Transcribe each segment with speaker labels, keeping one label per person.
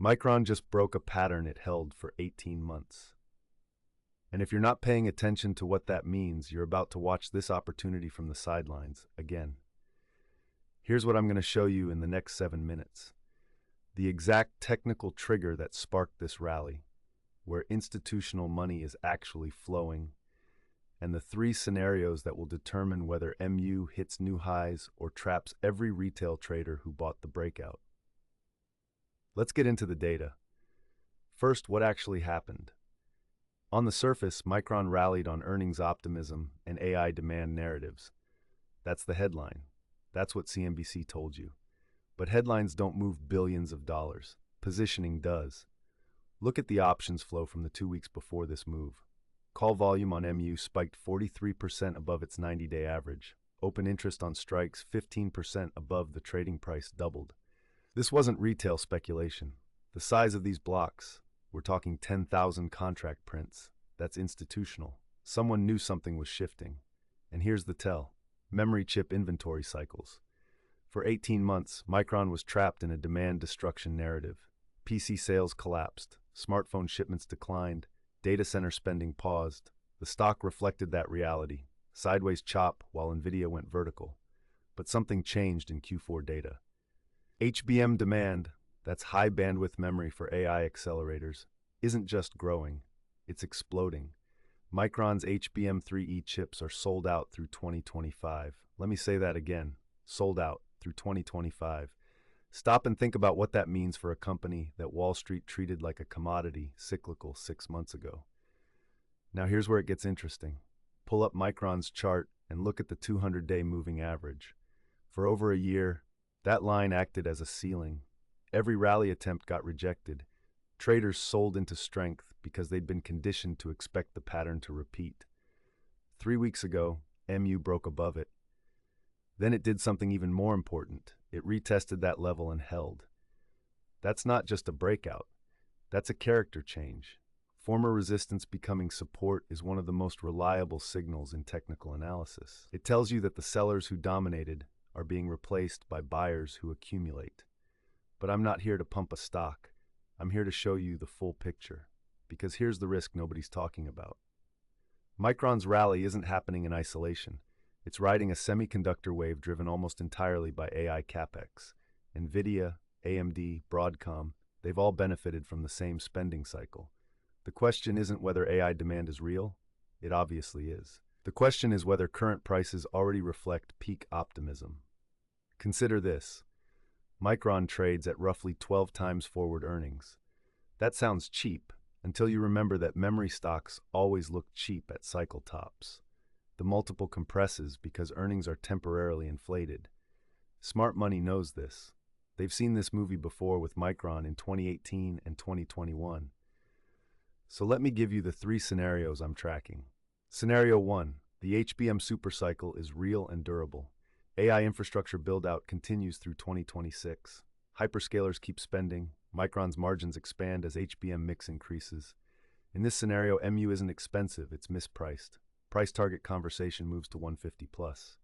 Speaker 1: Micron just broke a pattern it held for 18 months. And if you're not paying attention to what that means, you're about to watch this opportunity from the sidelines again. Here's what I'm going to show you in the next 7 minutes. The exact technical trigger that sparked this rally, where institutional money is actually flowing, and the 3 scenarios that will determine whether MU hits new highs or traps every retail trader who bought the breakout. Let's get into the data. First, what actually happened? On the surface, Micron rallied on earnings optimism and AI demand narratives. That's the headline. That's what CNBC told you. But headlines don't move billions of dollars. Positioning does. Look at the options flow from the 2 weeks before this move. Call volume on MU spiked 43% above its 90-day average. Open interest on strikes 15% above the trading price doubled. This wasn't retail speculation. The size of these blocks, we're talking 10,000 contract prints. That's institutional. Someone knew something was shifting. And here's the tell. Memory chip inventory cycles. For 18 months, Micron was trapped in a demand destruction narrative. PC sales collapsed. Smartphone shipments declined. Data center spending paused. The stock reflected that reality. Sideways chop while Nvidia went vertical. But something changed in Q4 data. HBM demand, that's high bandwidth memory for AI accelerators, isn't just growing, it's exploding. Micron's HBM3E chips are sold out through 2025. Let me say that again, sold out through 2025. Stop and think about what that means for a company that Wall Street treated like a commodity, cyclical 6 months ago. Now here's where it gets interesting. Pull up Micron's chart and look at the 200-day moving average. For over a year, that line acted as a ceiling. Every rally attempt got rejected. Traders sold into strength because they'd been conditioned to expect the pattern to repeat. 3 weeks ago, MU broke above it. Then it did something even more important. It retested that level and held. That's not just a breakout. That's a character change. Former resistance becoming support is one of the most reliable signals in technical analysis. It tells you that the sellers who dominated are being replaced by buyers who accumulate. But I'm not here to pump a stock. I'm here to show you the full picture. Because here's the risk nobody's talking about. Micron's rally isn't happening in isolation. It's riding a semiconductor wave driven almost entirely by AI capex. Nvidia, AMD, Broadcom, they've all benefited from the same spending cycle. The question isn't whether AI demand is real. It obviously is. The question is whether current prices already reflect peak optimism. Consider this. Micron trades at roughly 12 times forward earnings. That sounds cheap until you remember that memory stocks always look cheap at cycle tops. The multiple compresses because earnings are temporarily inflated. Smart money knows this. They've seen this movie before with Micron in 2018 and 2021. So let me give you the 3 scenarios I'm tracking. Scenario 1. The HBM supercycle is real and durable. AI infrastructure build-out continues through 2026. Hyperscalers keep spending. Micron's margins expand as HBM mix increases. In this scenario, MU isn't expensive, it's mispriced. Price target conversation moves to 150 plus.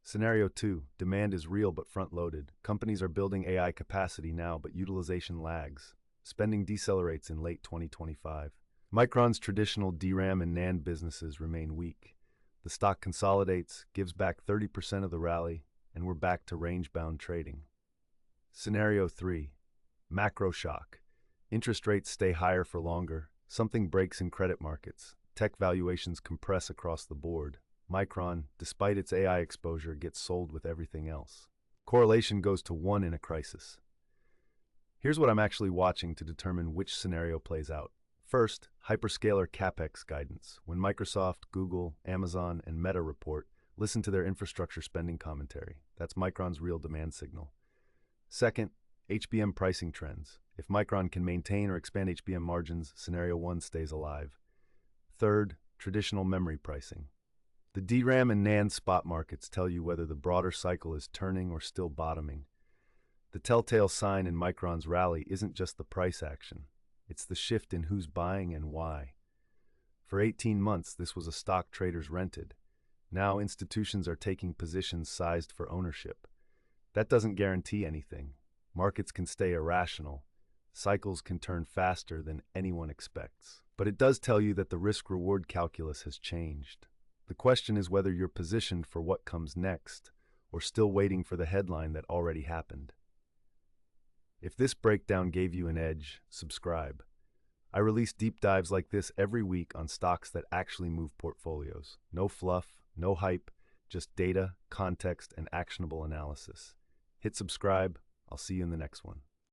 Speaker 1: Scenario 2. Demand is real but front-loaded. Companies are building AI capacity now, but utilization lags. Spending decelerates in late 2025. Micron's traditional DRAM and NAND businesses remain weak. The stock consolidates, gives back 30% of the rally, and we're back to range-bound trading. Scenario 3. Macro shock. Interest rates stay higher for longer. Something breaks in credit markets. Tech valuations compress across the board. Micron, despite its AI exposure, gets sold with everything else. Correlation goes to 1 in a crisis. Here's what I'm actually watching to determine which scenario plays out. First, hyperscaler capex guidance. When Microsoft, Google, Amazon, and Meta report, listen to their infrastructure spending commentary. That's Micron's real demand signal. Second, HBM pricing trends. If Micron can maintain or expand HBM margins, scenario 1 stays alive. Third, traditional memory pricing. The DRAM and NAND spot markets tell you whether the broader cycle is turning or still bottoming. The telltale sign in Micron's rally isn't just the price action. It's the shift in who's buying and why. For 18 months, this was a stock traders rented. Now institutions are taking positions sized for ownership. That doesn't guarantee anything. Markets can stay irrational. Cycles can turn faster than anyone expects. But it does tell you that the risk-reward calculus has changed. The question is whether you're positioned for what comes next, or still waiting for the headline that already happened. If this breakdown gave you an edge, subscribe. I release deep dives like this every week on stocks that actually move portfolios. No fluff, no hype, just data, context, and actionable analysis. Hit subscribe. I'll see you in the next one.